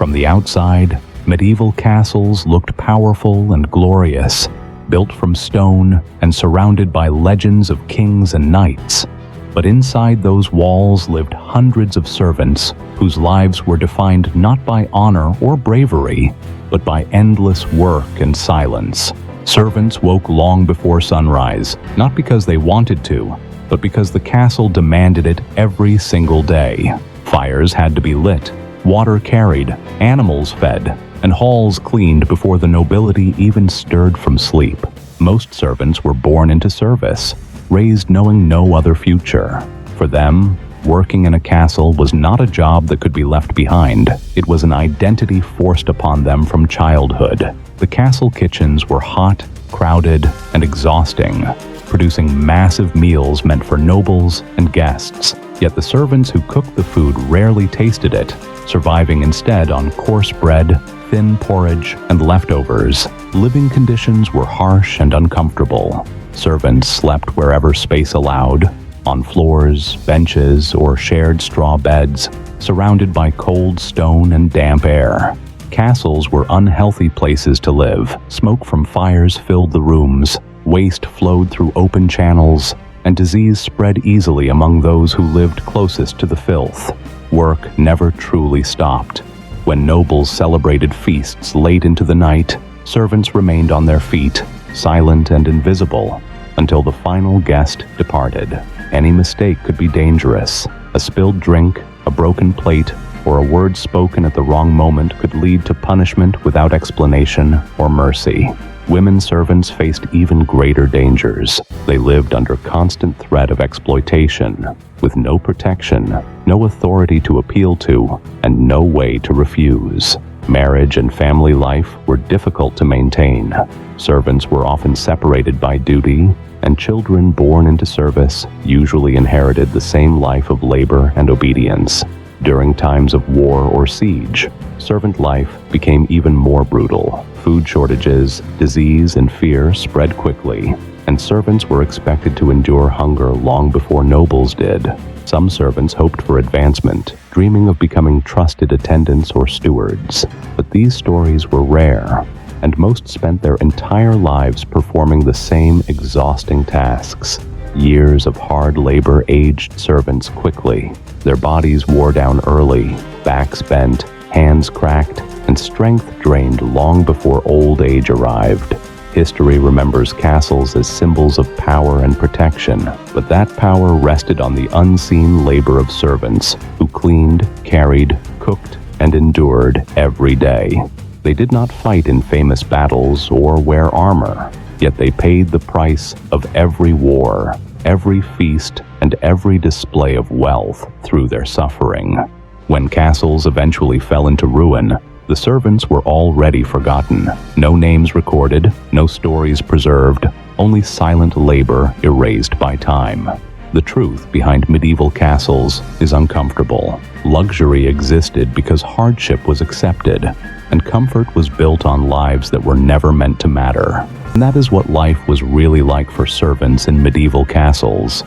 From the outside, medieval castles looked powerful and glorious, built from stone and surrounded by legends of kings and knights. But inside those walls lived hundreds of servants whose lives were defined not by honor or bravery, but by endless work and silence. Servants woke long before sunrise, not because they wanted to, but because the castle demanded it every single day. Fires had to be lit, water carried, animals fed, and halls cleaned before the nobility even stirred from sleep. Most servants were born into service, raised knowing no other future. For them, working in a castle was not a job that could be left behind. It was an identity forced upon them from childhood. The castle kitchens were hot, crowded, and exhausting, producing massive meals meant for nobles and guests. Yet the servants who cooked the food rarely tasted it, surviving instead on coarse bread, thin porridge, and leftovers. Living conditions were harsh and uncomfortable. Servants slept wherever space allowed, on floors, benches, or shared straw beds, surrounded by cold stone and damp air. Castles were unhealthy places to live. Smoke from fires filled the rooms, waste flowed through open channels, and disease spread easily among those who lived closest to the filth. Work never truly stopped. When nobles celebrated feasts late into the night, servants remained on their feet, silent and invisible, until the final guest departed. Any mistake could be dangerous. A spilled drink, a broken plate, or a word spoken at the wrong moment could lead to punishment without explanation or mercy. Women servants faced even greater dangers. They lived under constant threat of exploitation, with no protection, no authority to appeal to, and no way to refuse. Marriage and family life were difficult to maintain. Servants were often separated by duty, and children born into service usually inherited the same life of labor and obedience. During times of war or siege, servant life became even more brutal. Food shortages, disease, and fear spread quickly, and servants were expected to endure hunger long before nobles did. Some servants hoped for advancement, dreaming of becoming trusted attendants or stewards. But these stories were rare, and most spent their entire lives performing the same exhausting tasks. Years of hard labor aged servants quickly. Their bodies wore down early, backs bent, hands cracked, and strength drained long before old age arrived. History remembers castles as symbols of power and protection, but that power rested on the unseen labor of servants who cleaned, carried, cooked, and endured every day. They did not fight in famous battles or wear armor, yet they paid the price of every war, every feast, and every display of wealth through their suffering. When castles eventually fell into ruin, the servants were already forgotten. No names recorded, no stories preserved, only silent labor erased by time. The truth behind medieval castles is uncomfortable. Luxury existed because hardship was accepted, and comfort was built on lives that were never meant to matter. And that is what life was really like for servants in medieval castles.